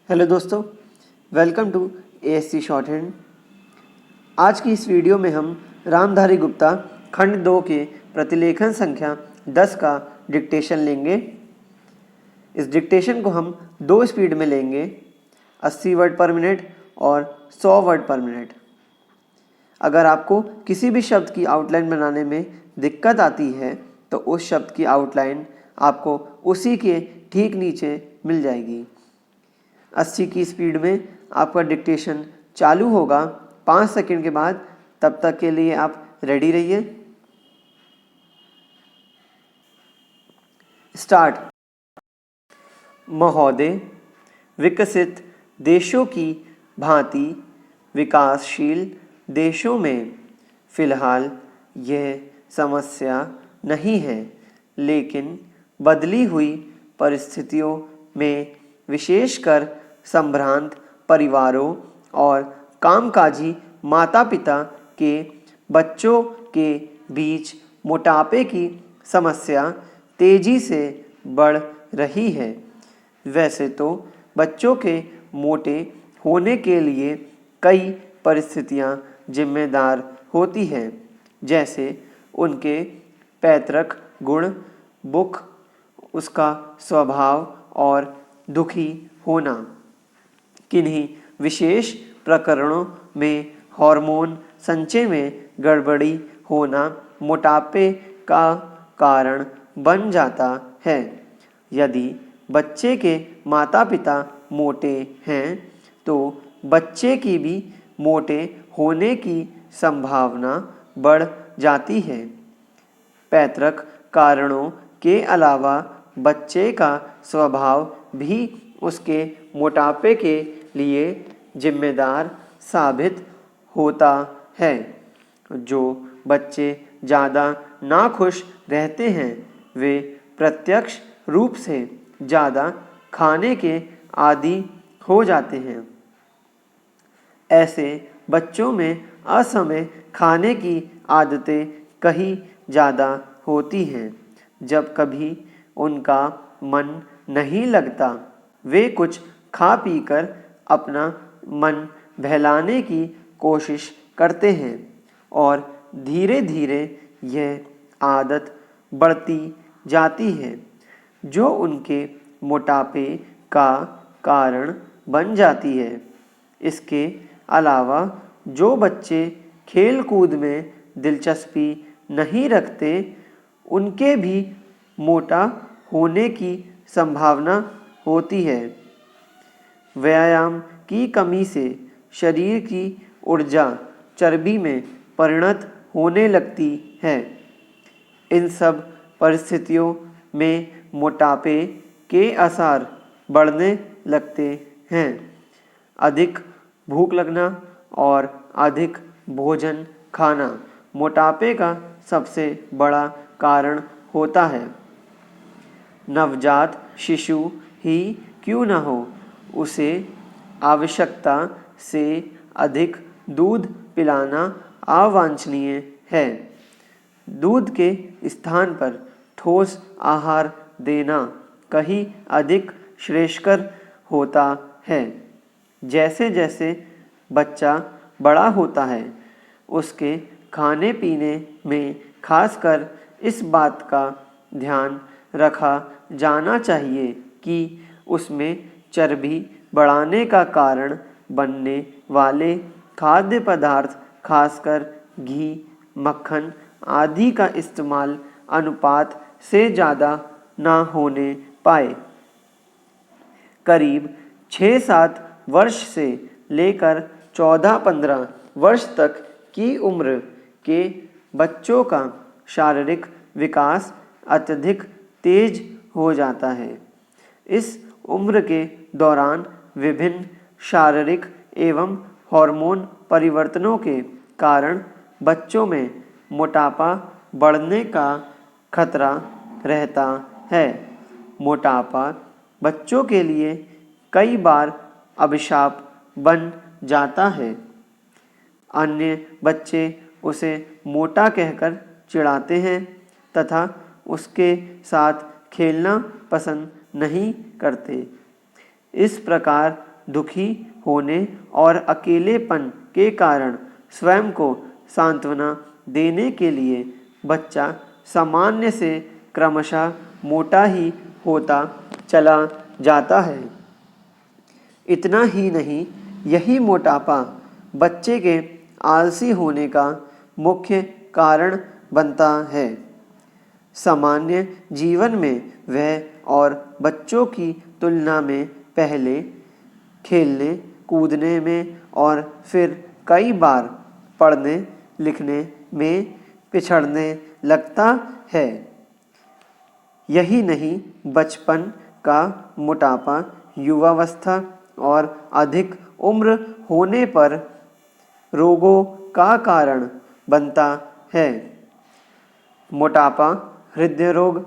Hello दोस्तों, welcome to ASC shorthand. आज की इस वीडियो में हम रामधारी गुप्ता खंड 2 के प्रतिलेखन संख्या 10 का डिक्टेशन लेंगे। इस डिक्टेशन को हम 2 स्पीड में लेंगे, 80 वर्ड पर मिनट और 100 वर्ड पर मिनट। अगर आपको किसी भी शब्द की आउटलाइन बनाने में दिक्कत आती है तो उस शब्द की आउटलाइन आपको उसी के ठीक नीचे मिल जाएगी। 80 की स्पीड में आपका डिक्टेशन चालू होगा 5 सेकंड के बाद। तब तक के लिए आप रेडी रहिए। स्टार्ट। महोदय, विकसित देशों की भांति विकासशील देशों में फिलहाल यह समस्या नहीं है, लेकिन बदली हुई परिस्थितियों में विशेषकर संभ्रांत परिवारों और कामकाजी माता-पिता के बच्चों के बीच मोटापे की समस्या तेजी से बढ़ रही है। वैसे तो बच्चों के मोटे होने के लिए कई परिस्थितियां जिम्मेदार होती हैं, जैसे उनके पैतृक गुण, बुख, उसका स्वभाव और दुखी होना। किन्हीं विशेष प्रकरणों में हार्मोन संचय में गड़बड़ी होना मोटापे का कारण बन जाता है। यदि बच्चे के माता पिता मोटे हैं तो बच्चे की भी मोटे होने की संभावना बढ़ जाती है। पैतृक कारणों के अलावा बच्चे का स्वभाव भी उसके मोटापे के लिए जिम्मेदार साबित होता है। जो बच्चे ज़्यादा नाखुश रहते हैं वे प्रत्यक्ष रूप से ज़्यादा खाने के आदी हो जाते हैं। ऐसे बच्चों में असमय खाने की आदतें कहीं ज़्यादा होती हैं। जब कभी उनका मन नहीं लगता, वे कुछ खा पीकर अपना मन बहलाने की कोशिश करते हैं और धीरे धीरे यह आदत बढ़ती जाती है, जो उनके मोटापे का कारण बन जाती है। इसके अलावा जो बच्चे खेल कूद में दिलचस्पी नहीं रखते, उनके भी मोटा होने की संभावना होती है। व्यायाम की कमी से शरीर की ऊर्जा चर्बी में परिणत होने लगती है। इन सब परिस्थितियों में मोटापे के आसार बढ़ने लगते हैं। अधिक भूख लगना और अधिक भोजन खाना मोटापे का सबसे बड़ा कारण होता है। नवजात शिशु ही क्यों न हो, उसे आवश्यकता से अधिक दूध पिलाना अवांछनीय है। दूध के स्थान पर ठोस आहार देना कहीं अधिक श्रेयस्कर होता है। जैसे जैसे बच्चा बड़ा होता है, उसके खाने पीने में खासकर इस बात का ध्यान रखा जाना चाहिए कि उसमें चर्बी बढ़ाने का कारण बनने वाले खाद्य पदार्थ, खासकर घी, मक्खन आदि का इस्तेमाल अनुपात से ज़्यादा ना होने पाए। करीब 6-7 वर्ष से लेकर 14-15 वर्ष तक की उम्र के बच्चों का शारीरिक विकास अत्यधिक तेज हो जाता है। इस उम्र के दौरान विभिन्न शारीरिक एवं हार्मोन परिवर्तनों के कारण बच्चों में मोटापा बढ़ने का खतरा रहता है। मोटापा बच्चों के लिए कई बार अभिशाप बन जाता है। अन्य बच्चे उसे मोटा कहकर चिढ़ाते हैं तथा उसके साथ खेलना पसंद नहीं करते। इस प्रकार दुखी होने और अकेलेपन के कारण स्वयं को सांत्वना देने के लिए बच्चा सामान्य से क्रमशः मोटा ही होता चला जाता है। इतना ही नहीं, यही मोटापा बच्चे के आलसी होने का मुख्य कारण बनता है। सामान्य जीवन में वह और बच्चों की तुलना में पहले खेलने कूदने में और फिर कई बार पढ़ने लिखने में पिछड़ने लगता है। यही नहीं, बचपन का मोटापा युवावस्था और अधिक उम्र होने पर रोगों का कारण बनता है। मोटापा हृदय रोग,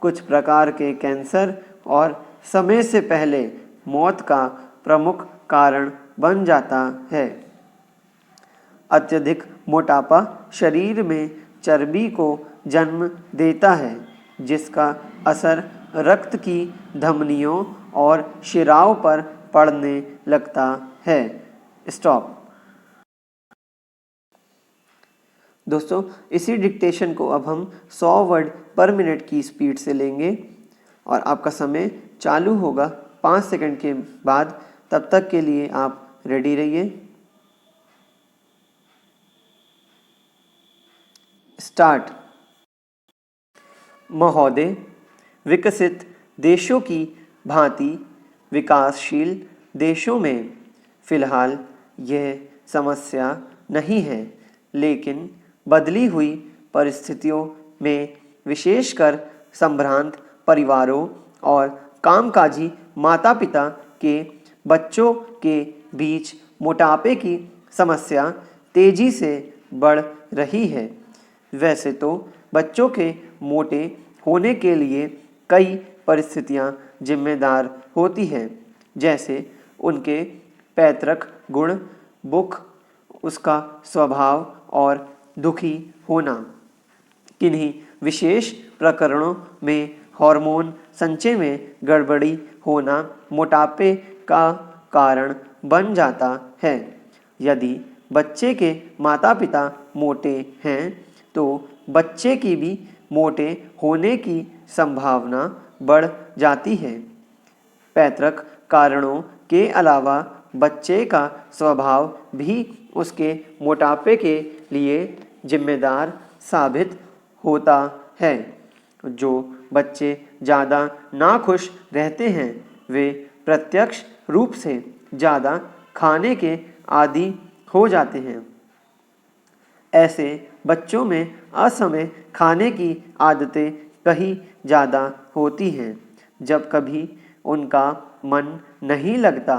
कुछ प्रकार के कैंसर और समय से पहले मौत का प्रमुख कारण बन जाता है। अत्यधिक मोटापा शरीर में चर्बी को जन्म देता है, जिसका असर रक्त की धमनियों और शिराओं पर पड़ने लगता है। स्टॉप। दोस्तों, इसी डिक्टेशन को अब हम 100 वर्ड पर मिनट की स्पीड से लेंगे और आपका समय चालू होगा 5 सेकंड के बाद। तब तक के लिए आप रेडी रहिए। स्टार्ट। महोदय, विकसित देशों की भांति विकासशील देशों में फिलहाल यह समस्या नहीं है, लेकिन बदली हुई परिस्थितियों में विशेषकर संभ्रांत परिवारों और कामकाजी माता पिता के बच्चों के बीच मोटापे की समस्या तेजी से बढ़ रही है। वैसे तो बच्चों के मोटे होने के लिए कई परिस्थितियां जिम्मेदार होती हैं, जैसे उनके पैतृक गुण, बुख, उसका स्वभाव और दुखी होना। किन्हीं विशेष प्रकरणों में हार्मोन संचय में गड़बड़ी होना मोटापे का कारण बन जाता है। यदि बच्चे के माता पिता मोटे हैं तो बच्चे की भी मोटे होने की संभावना बढ़ जाती है। पैतृक कारणों के अलावा बच्चे का स्वभाव भी उसके मोटापे के लिए जिम्मेदार साबित होता है। जो बच्चे ज़्यादा नाखुश रहते हैं वे प्रत्यक्ष रूप से ज़्यादा खाने के आदी हो जाते हैं। ऐसे बच्चों में असमय खाने की आदतें कहीं ज़्यादा होती हैं। जब कभी उनका मन नहीं लगता,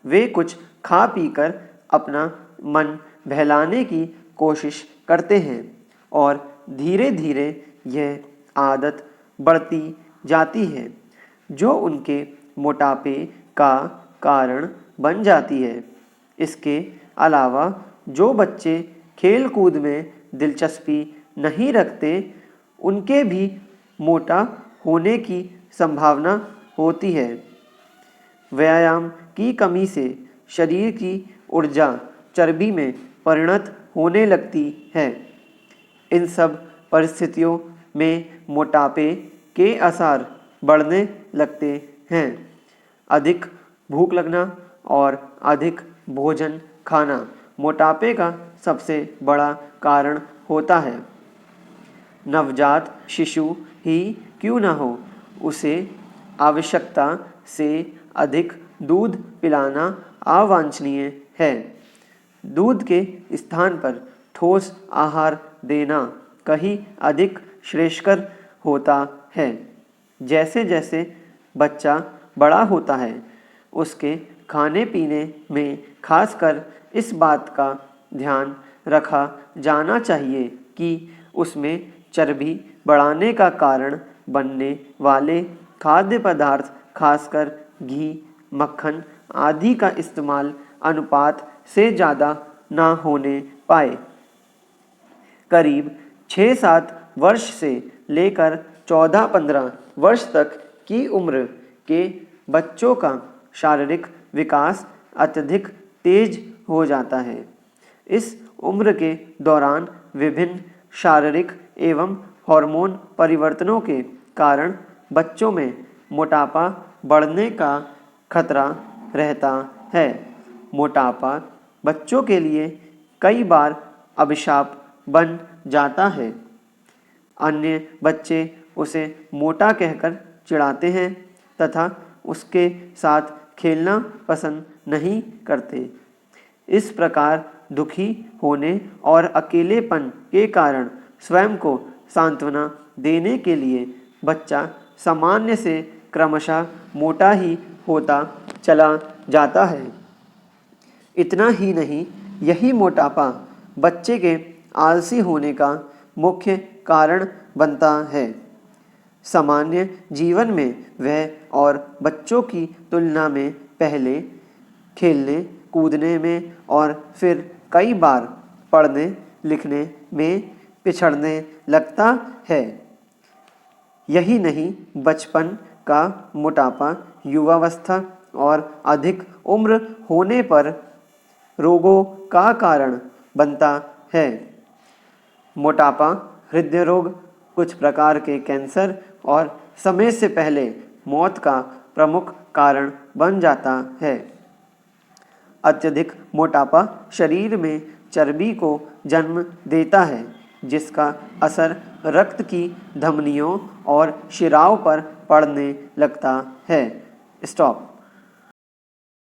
वे कुछ खा पीकर अपना मन बहलाने की कोशिश करते हैं और धीरे धीरे यह आदत बढ़ती जाती है, जो उनके मोटापे का कारण बन जाती है। इसके अलावा जो बच्चे खेल कूद में दिलचस्पी नहीं रखते, उनके भी मोटा होने की संभावना होती है। व्यायाम की कमी से शरीर की ऊर्जा चर्बी में परिणत होने लगती है। इन सब परिस्थितियों में मोटापे के आसार बढ़ने लगते हैं। अधिक भूख लगना और अधिक भोजन खाना मोटापे का सबसे बड़ा कारण होता है। नवजात शिशु ही क्यों न हो, उसे आवश्यकता से अधिक दूध पिलाना अवांछनीय है। दूध के स्थान पर ठोस आहार देना कहीं अधिक श्रेयस्कर होता है। जैसे जैसे बच्चा बड़ा होता है, उसके खाने पीने में खासकर इस बात का ध्यान रखा जाना चाहिए कि उसमें चर्बी बढ़ाने का कारण बनने वाले खाद्य पदार्थ, खासकर घी, मक्खन आदि का इस्तेमाल अनुपात से ज़्यादा ना होने पाए। करीब 6-7 वर्ष से लेकर 14-15 वर्ष तक की उम्र के बच्चों का शारीरिक विकास अत्यधिक तेज हो जाता है। इस उम्र के दौरान विभिन्न शारीरिक एवं हार्मोन परिवर्तनों के कारण बच्चों में मोटापा बढ़ने का खतरा रहता है। मोटापा बच्चों के लिए कई बार अभिशाप बन जाता है। अन्य बच्चे उसे मोटा कहकर चिढ़ाते हैं तथा उसके साथ खेलना पसंद नहीं करते। इस प्रकार दुखी होने और अकेलेपन के कारण स्वयं को सांत्वना देने के लिए बच्चा सामान्य से क्रमशः मोटा ही होता चला जाता है। इतना ही नहीं, यही मोटापा बच्चे के आलसी होने का मुख्य कारण बनता है। सामान्य जीवन में वह और बच्चों की तुलना में पहले खेलने कूदने में और फिर कई बार पढ़ने लिखने में पिछड़ने लगता है। यही नहीं, बचपन का मोटापा युवावस्था और अधिक उम्र होने पर रोगों का कारण बनता है। मोटापा हृदय रोग, कुछ प्रकार के कैंसर और समय से पहले मौत का प्रमुख कारण बन जाता है। अत्यधिक मोटापा शरीर में चर्बी को जन्म देता है, जिसका असर रक्त की धमनियों और शिराओं पर पड़ने लगता है। स्टॉप।